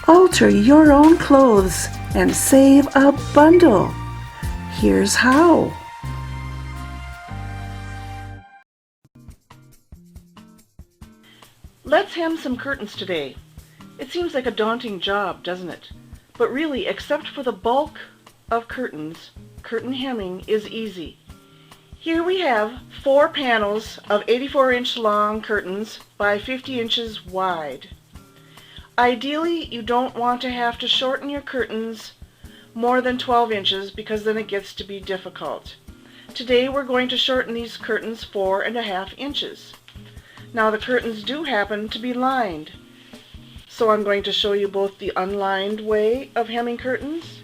Alter your own clothes and save a bundle. Here's how. Let's hem some curtains today. It seems like a daunting job, doesn't it? But really, except for the bulk of curtains, curtain hemming is easy. Here we have 4 panels of 84-inch long curtains by 50 inches wide. Ideally, you don't want to have to shorten your curtains more than 12 inches because then it gets to be difficult. Today we're going to shorten these curtains 4.5 inches. Now the curtains do happen to be lined, so I'm going to show you both the unlined way of hemming curtains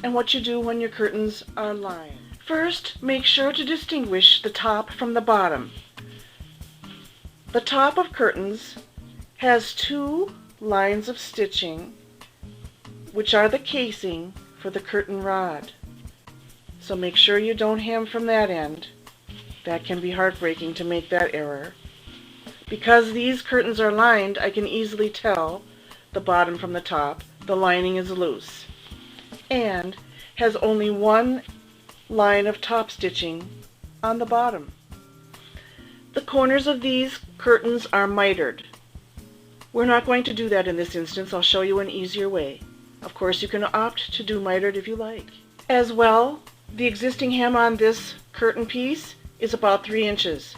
and what you do when your curtains are lined. First, make sure to distinguish the top from the bottom. The top of curtains has 2 lines of stitching, which are the casing for the curtain rod. So make sure you don't hem from that end. That can be heartbreaking to make that error. Because these curtains are lined, I can easily tell the bottom from the top. The lining is loose and has only 1 line of top stitching on the bottom. The corners of these curtains are mitered. We're not going to do that in this instance. I'll show you an easier way. Of course, you can opt to do mitered if you like. As well, the existing hem on this curtain piece is about 3 inches.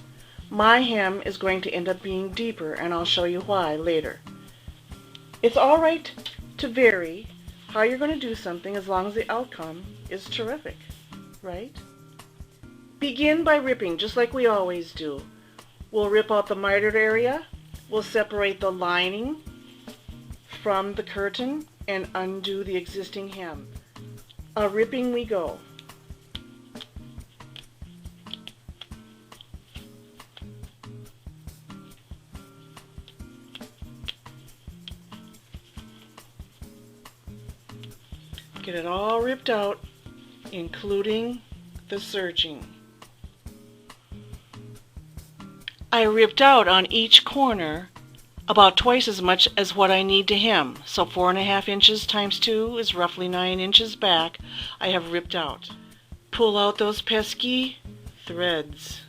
My hem is going to end up being deeper, and I'll show you why later. It's all right to vary how you're going to do something as long as the outcome is terrific, right? Begin by ripping, just like we always do. We'll rip out the mitered area, we'll separate the lining from the curtain, and undo the existing hem. Ripping we go. Get it all ripped out, including the serging. I ripped out on each corner about twice as much as what I need to hem. So 4.5 inches times 2 is roughly 9 inches back I have ripped out. Pull out those pesky threads.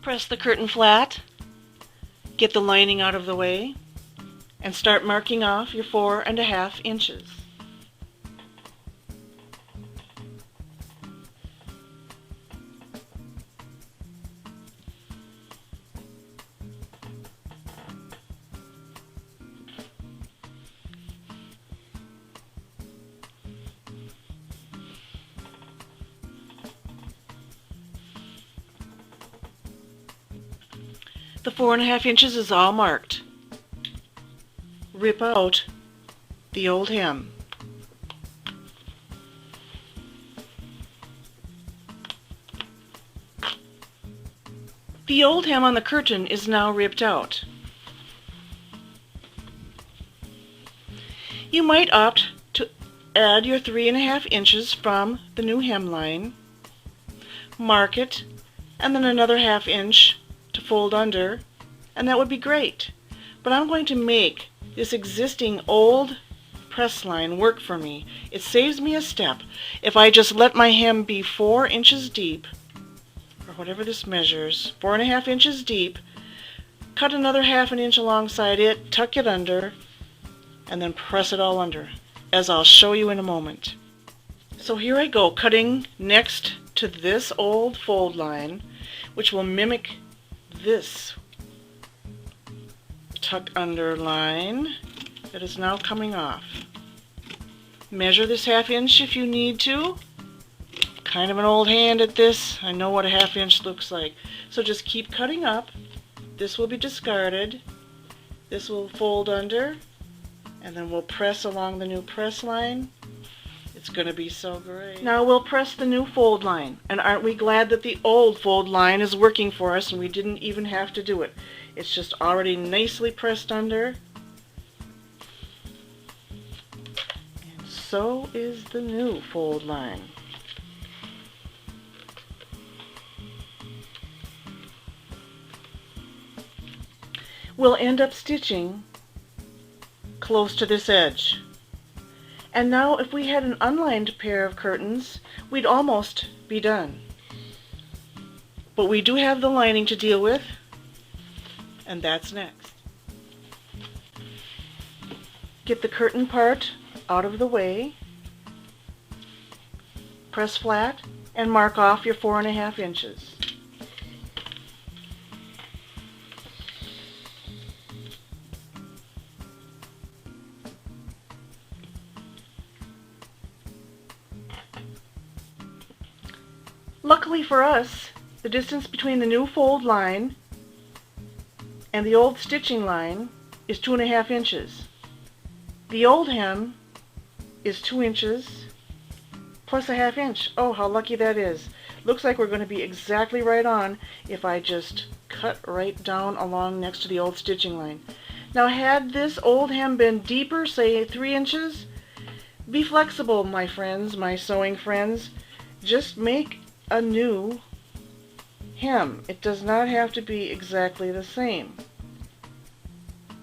Press the curtain flat, get the lining out of the way, and start marking off your 4.5 inches. The 4.5 inches is all marked. Rip out the old hem. The old hem on the curtain is now ripped out. You might opt to add your 3.5 inches from the new hemline, mark it, and then another 1/2 inch to fold under, and that would be great. But I'm going to make this existing old press line work for me. It saves me a step. If I just let my hem be 4 inches deep, or whatever this measures, 4.5 inches deep, cut another 1/2 inch alongside it, tuck it under, and then press it all under, as I'll show you in a moment. So here I go, cutting next to this old fold line, which will mimic this tuck under line that is now coming off. Measure this 1/2 inch if you need to. Kind of an old hand at this. I know what a 1/2 inch looks like. So just keep cutting up. This will be discarded. This will fold under, and then we'll press along the new press line. It's going to be so great. Now we'll press the new fold line, and aren't we glad that the old fold line is working for us and we didn't even have to do it. It's just already nicely pressed under. And so is the new fold line. We'll end up stitching close to this edge. And now if we had an unlined pair of curtains, we'd almost be done. But we do have the lining to deal with, and that's next. Get the curtain part out of the way, press flat, and mark off your 4.5 inches. Luckily for us, the distance between the new fold line and the old stitching line is 2.5 inches. The old hem is 2 inches plus a 1/2 inch. Oh, how lucky that is. Looks like we're going to be exactly right on if I just cut right down along next to the old stitching line. Now, had this old hem been deeper, say 3 inches, be flexible, my friends, my sewing friends. Just make a new hem. It does not have to be exactly the same.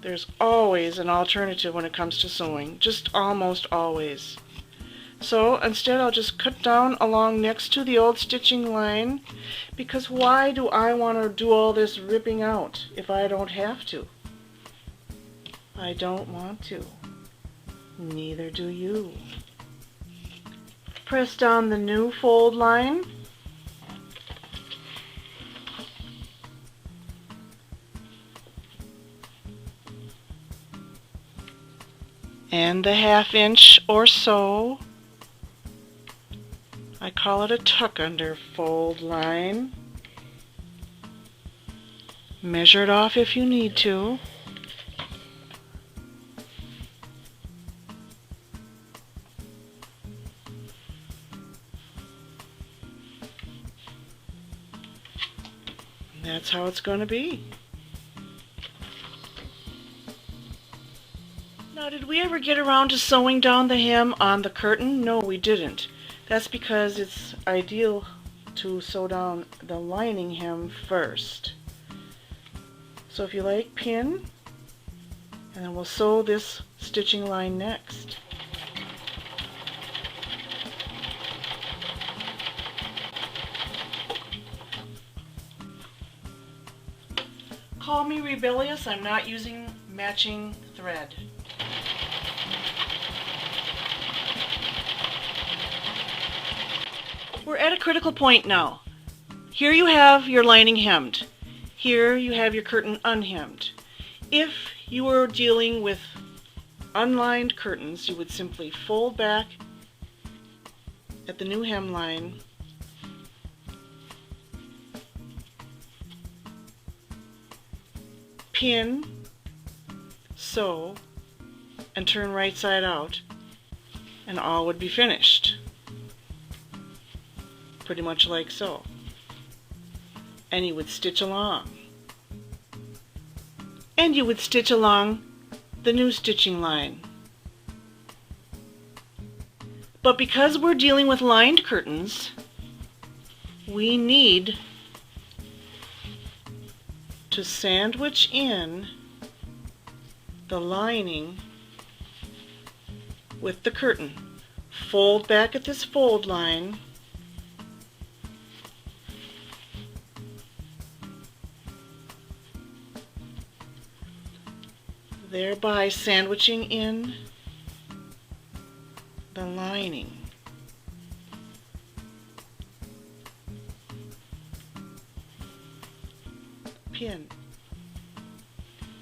There's always an alternative when it comes to sewing, just almost always. So instead I'll just cut down along next to the old stitching line, because why do I want to do all this ripping out if I don't have to? I don't want to. Neither do you. Press down the new fold line. And the 1/2 inch or so. I call it a tuck under fold line. Measure it off if you need to. And that's how it's going to be. Now, did we ever get around to sewing down the hem on the curtain? No, we didn't. That's because it's ideal to sew down the lining hem first. So if you like, pin, and then we'll sew this stitching line next. Call me rebellious, I'm not using matching thread. We're at a critical point now. Here you have your lining hemmed. Here you have your curtain unhemmed. If you were dealing with unlined curtains, you would simply fold back at the new hemline, pin, sew, and turn right side out, and all would be finished. Pretty much like so. And you would stitch along. And you would stitch along the new stitching line. But because we're dealing with lined curtains, we need to sandwich in the lining with the curtain. Fold back at this fold line, thereby sandwiching in the lining. Pin.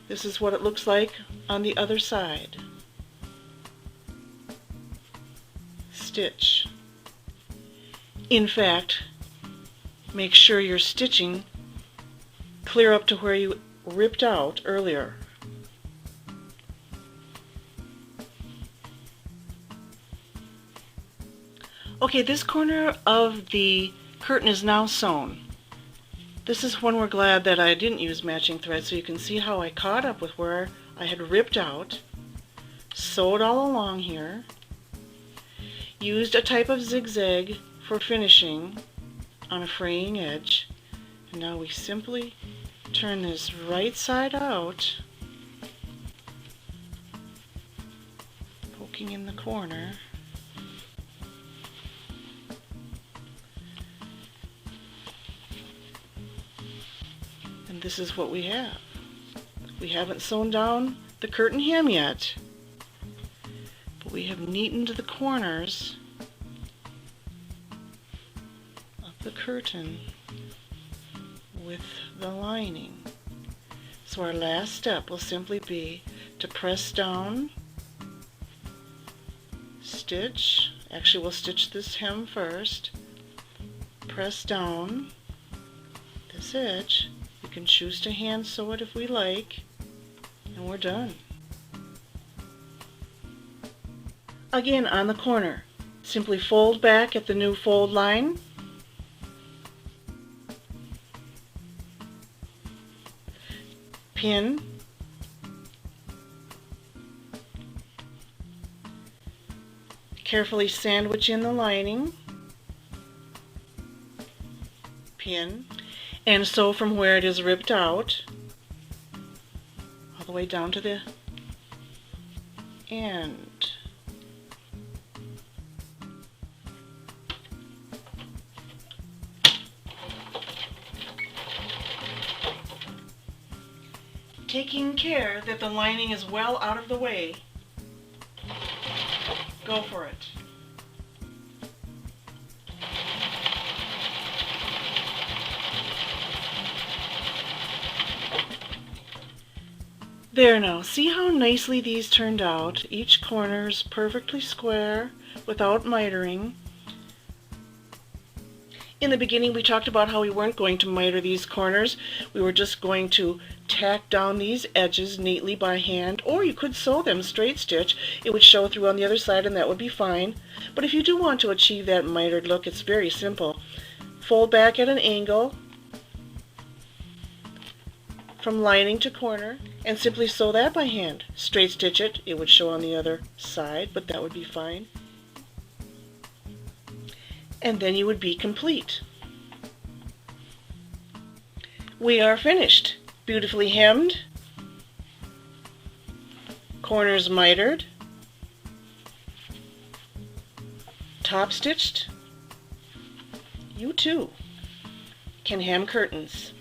This is what it looks like on the other side. Stitch. In fact, make sure you're stitching clear up to where you ripped out earlier. Okay, this corner of the curtain is now sewn. This is when we're glad that I didn't use matching thread, so you can see how I caught up with where I had ripped out, sewed all along here, used a type of zigzag for finishing on a fraying edge, and now we simply turn this right side out poking in the corner. And this is what we have. We haven't sewn down the curtain hem yet, but we have neatened the corners of the curtain with the lining. So our last step will simply be to press down, stitch, actually we'll stitch this hem first, press down this edge. You can choose to hand sew it if we like, and we're done. Again, on the corner, simply fold back at the new fold line, pin, carefully sandwich in the lining, pin, and sew from where it is ripped out all the way down to the end. Taking care that the lining is well out of the way, go for it. There now, see how nicely these turned out? Each corner is perfectly square without mitering. In the beginning we talked about how we weren't going to miter these corners. We were just going to tack down these edges neatly by hand, or you could sew them straight stitch. It would show through on the other side and that would be fine. But if you do want to achieve that mitered look, it's very simple. Fold back at an angle from lining to corner and simply sew that by hand. Straight stitch it. It would show on the other side, but that would be fine. And then you would be complete. We are finished. Beautifully hemmed, corners mitered, top stitched. You too can hem curtains.